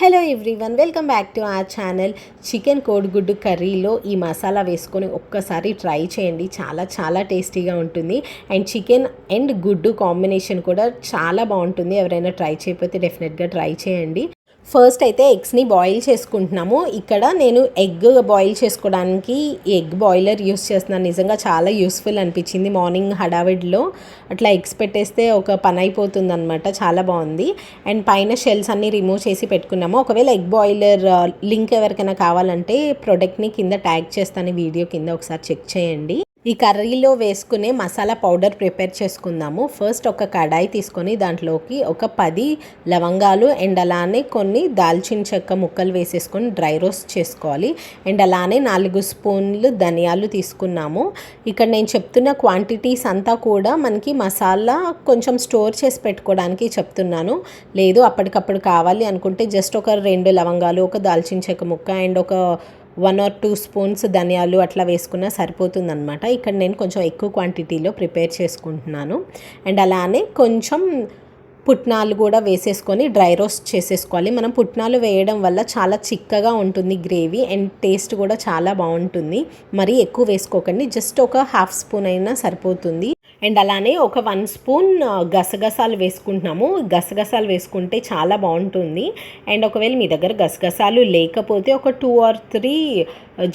Hello everyone, welcome back to our channel. Chicken కోడిగుడ్డు కర్రీలో ఈ మసాలా వేసుకొని ఒక్కసారి ట్రై చేయండి. చాలా చాలా టేస్టీగా ఉంటుంది. అండ్ చికెన్ అండ్ గుడ్డు కాంబినేషన్ కూడా చాలా బాగుంటుంది. ఎవరైనా ట్రై చేయకపోతే డెఫినెట్గా ట్రై చేయండి. ఫస్ట్ అయితే ఎగ్స్ని బాయిల్ చేసుకుంటున్నాము. ఇక్కడ నేను ఎగ్ బాయిల్ చేసుకోవడానికి ఎగ్ బాయిలర్ యూస్ చేస్తున్నాను. నిజంగా చాలా యూస్ఫుల్ అనిపించింది. మార్నింగ్ హడావిడిలో అట్లా ఎగ్స్ పెట్టేస్తే ఒక పని అయిపోతుంది అనమాట. చాలా బాగుంది. అండ్ పైన షెల్స్ అన్నీ రిమూవ్ చేసి పెట్టుకున్నాము. ఒకవేళ ఎగ్ బాయిలర్ లింక్ ఎవరికైనా కావాలంటే ప్రోడక్ట్ని కింద ట్యాగ్ చేస్తాను, వీడియో కింద ఒకసారి చెక్ చేయండి. ఈ కర్రీలో వేసుకునే మసాలా పౌడర్ ప్రిపేర్ చేసుకుందాము. ఫస్ట్ ఒక కడాయి తీసుకొని దాంట్లోకి ఒక 10 లవంగాలు అండ్ అలానే కొన్ని దాల్చిన చెక్క ముక్కలు వేసేసుకొని డ్రై రోస్ట్ చేసుకోవాలి. అండ్ అలానే 4 స్పూన్లు ధనియాలు తీసుకున్నాము. ఇక్కడ నేను చెప్తున్న క్వాంటిటీస్ అంతా కూడా మనకి మసాలా కొంచెం స్టోర్ చేసి పెట్టుకోవడానికి చెప్తున్నాను. లేదు అప్పటికప్పుడు కావాలి అనుకుంటే జస్ట్ ఒక 2 లవంగాలు, ఒక దాల్చిన చెక్క ముక్క అండ్ ఒక 1 or 2 స్పూన్స్ ధనియాలు అట్లా వేసుకున్నా సరిపోతుందన్నమాట. ఇక్కడ నేను కొంచెం ఎక్కువ క్వాంటిటీలో ప్రిపేర్ చేసుకుంటున్నాను. అండ్ అలానే కొంచెం పుట్నాలు కూడా వేసేసుకొని డ్రై రోస్ట్ చేసేసుకోవాలి. మనం పుట్నాలు వేయడం వల్ల చాలా చిక్కగా ఉంటుంది గ్రేవీ అండ్ టేస్ట్ కూడా చాలా బాగుంటుంది. మరీ ఎక్కువ వేసుకోకండి, జస్ట్ ఒక 1/2 స్పూన్ అయినా సరిపోతుంది. అండ్ అలానే ఒక 1 స్పూన్ గసగసాలు వేసుకుంటున్నాము. గసగసాలు వేసుకుంటే చాలా బాగుంటుంది. అండ్ ఒకవేళ మీ దగ్గర గసగసాలు లేకపోతే ఒక 2 or 3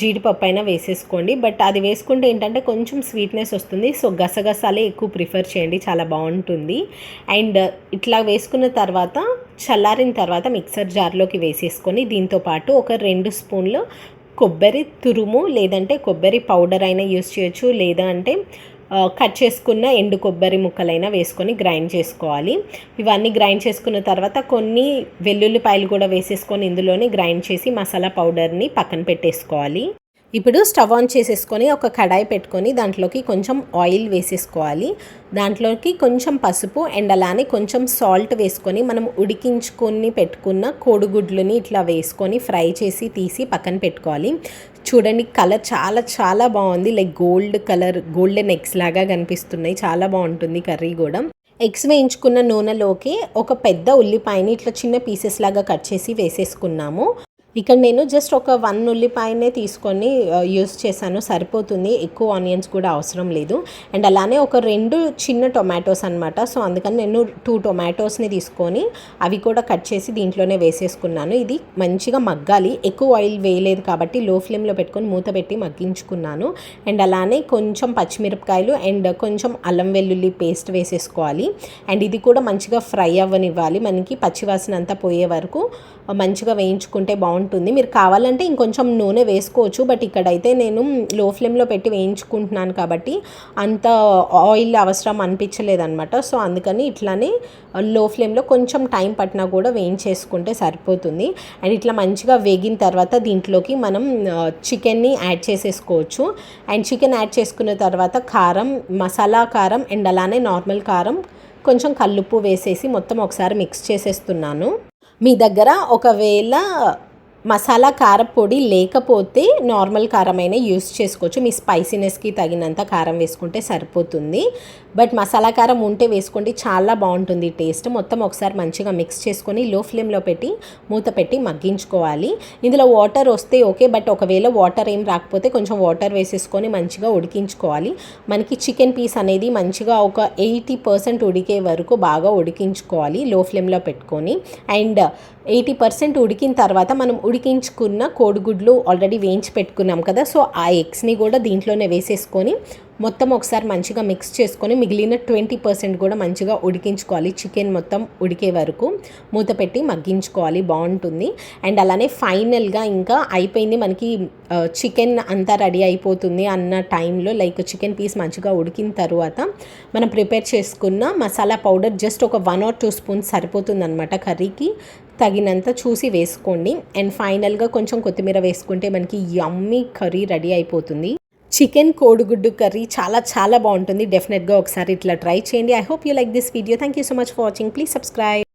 జీడిపప్పు అయినా వేసేసుకోండి. బట్ అది వేసుకుంటే ఏంటంటే కొంచెం స్వీట్నెస్ వస్తుంది. సో గసగసాలే ఎక్కువ ప్రిఫర్ చేయండి, చాలా బాగుంటుంది. అండ్ ఇట్లా వేసుకున్న తర్వాత చల్లారిన తర్వాత మిక్సర్ జార్లోకి వేసేసుకొని దీంతోపాటు ఒక 2 స్పూన్లు కొబ్బరి తురుము లేదంటే కొబ్బరి పౌడర్ అయినా యూస్ చేయొచ్చు, లేదా అంటే కట్ చేసుకున్న ఎండు కొబ్బరి ముక్కలైనా వేసుకొని గ్రైండ్ చేసుకోవాలి. ఇవన్నీ గ్రైండ్ చేసుకున్న తర్వాత కొన్ని వెల్లుల్లిపాయలు కూడా వేసేసుకొని ఇందులోనే గ్రైండ్ చేసి మసాలా పౌడర్ని పక్కన పెట్టేసుకోవాలి. ఇప్పుడు స్టవ్ ఆన్ చేసేసుకొని ఒక కడాయి పెట్టుకొని దాంట్లోకి కొంచెం ఆయిల్ వేసేసుకోవాలి. దాంట్లోకి కొంచెం పసుపు అండ్ అలానే కొంచెం సాల్ట్ వేసుకొని మనం ఉడికించుకొని పెట్టుకున్న కోడిగుడ్లని ఇట్లా వేసుకొని ఫ్రై చేసి తీసి పక్కన పెట్టుకోవాలి. చూడండి, కలర్ చాలా చాలా బాగుంది. Like gold colour, golden eggs లాగా కనిపిస్తున్నాయి. చాలా బాగుంటుంది కర్రీ కూడా. ఎగ్స్ వేయించుకున్న నూనెలోకి ఒక పెద్ద ఉల్లిపాయని ఇట్లా చిన్న పీసెస్ లాగా కట్ చేసి వేసేసుకున్నాము. ఇక్కడ నేను జస్ట్ ఒక 1 ఉల్లిపాయనే తీసుకొని యూస్ చేశాను, సరిపోతుంది. ఎక్కువ ఆనియన్స్ కూడా అవసరం లేదు. అండ్ అలానే ఒక 2 చిన్న టొమాటోస్ అనమాట. సో అందుకని నేను 2 టొమాటోస్ని తీసుకొని అవి కూడా కట్ చేసి దీంట్లోనే వేసేసుకున్నాను. ఇది మంచిగా మగ్గాలి. ఎక్కువ ఆయిల్ వేయలేదు కాబట్టి లో ఫ్లేమ్లో పెట్టుకొని మూత పెట్టి మగ్గించుకున్నాను. అండ్ అలానే కొంచెం పచ్చిమిరపకాయలు అండ్ కొంచెం అల్లం వెల్లుల్లి పేస్ట్ వేసేసుకోవాలి. అండ్ ఇది కూడా మంచిగా ఫ్రై అవ్వనివ్వాలి. మనకి పచ్చివాసన అంతా పోయే వరకు మంచిగా వేయించుకుంటే బాగుంటుంది. మీరు కావాలంటే ఇంకొంచెం నూనె వేసుకోవచ్చు, బట్ ఇక్కడైతే నేను లో ఫ్లేమ్లో పెట్టి వేయించుకుంటున్నాను కాబట్టి అంత ఆయిల్ అవసరం అనిపించలేదన్నమాట. సో అందుకని ఇట్లానే లో ఫ్లేమ్లో కొంచెం టైం పట్టినా కూడా వేయించేసుకుంటే సరిపోతుంది. అండ్ ఇట్లా మంచిగా వేగిన తర్వాత దీంట్లోకి మనం చికెన్ని యాడ్ చేసేసుకోవచ్చు. అండ్ చికెన్ యాడ్ చేసుకున్న తర్వాత కారం, మసాలా కారం అండ్ అలానే నార్మల్ కారం, కొంచెం కల్లుప్పు వేసేసి మొత్తం ఒకసారి మిక్స్ చేసేస్తున్నాను. మీ దగ్గర ఒకవేళ మసాలా కారపొడి లేకపోతే నార్మల్ కారమైనా యూస్ చేసుకోవచ్చు. మీ స్పైసీనెస్కి తగినంత కారం వేసుకుంటే సరిపోతుంది. బట్ మసాలా కారం ఉంటే వేసుకోండి, చాలా బాగుంటుంది టేస్ట్. మొత్తం ఒకసారి మంచిగా మిక్స్ చేసుకొని లో ఫ్లేమ్లో పెట్టి మూత పెట్టి మగ్గించుకోవాలి. ఇందులో వాటర్ వస్తే ఓకే, బట్ ఒకవేళ వాటర్ ఏం రాకపోతే కొంచెం వాటర్ వేసేసుకొని మంచిగా ఉడికించుకోవాలి. మనకి చికెన్ పీస్ అనేది మంచిగా ఒక 80% ఉడికే వరకు బాగా ఉడికించుకోవాలి లో ఫ్లేమ్లో పెట్టుకొని. అండ్ 80% ఉడికిన తర్వాత మనం ఉడికించుకున్న కోడిగుడ్లు ఆల్రెడీ వేయించి పెట్టుకున్నాం కదా, సో ఆ ఎగ్స్ని కూడా దీంట్లోనే వేసేసుకొని మొత్తం ఒకసారి మంచిగా మిక్స్ చేసుకొని మిగిలిన 20% కూడా మంచిగా ఉడికించుకోవాలి. చికెన్ మొత్తం ఉడికే వరకు మూత పెట్టి మగ్గించుకోవాలి, బాగుంటుంది. అండ్ అలానే ఫైనల్గా ఇంకా అయిపోయింది, మనకి చికెన్ అంతా రెడీ అయిపోతుంది అన్న టైంలో, లైక్ చికెన్ పీస్ మంచిగా ఉడికిన తర్వాత మనం ప్రిపేర్ చేసుకున్న మసాలా పౌడర్ జస్ట్ ఒక 1 or 2 స్పూన్స్ సరిపోతుందన్నమాట. కర్రీకి తగినంత చూసి వేసుకోండి. అండ్ ఫైనల్గా కొంచెం కొత్తిమీర వేసుకుంటే మనకి యమ్మీ కర్రీ రెడీ అయిపోతుంది. చికెన్ కోడిగుడ్డు కర్రీ చాలా చాలా బాగుంటుంది. డెఫినెట్గా ఒకసారి ఇట్లా ట్రై చేయండి. I hope you like this video. Thank you so much for watching. Please subscribe.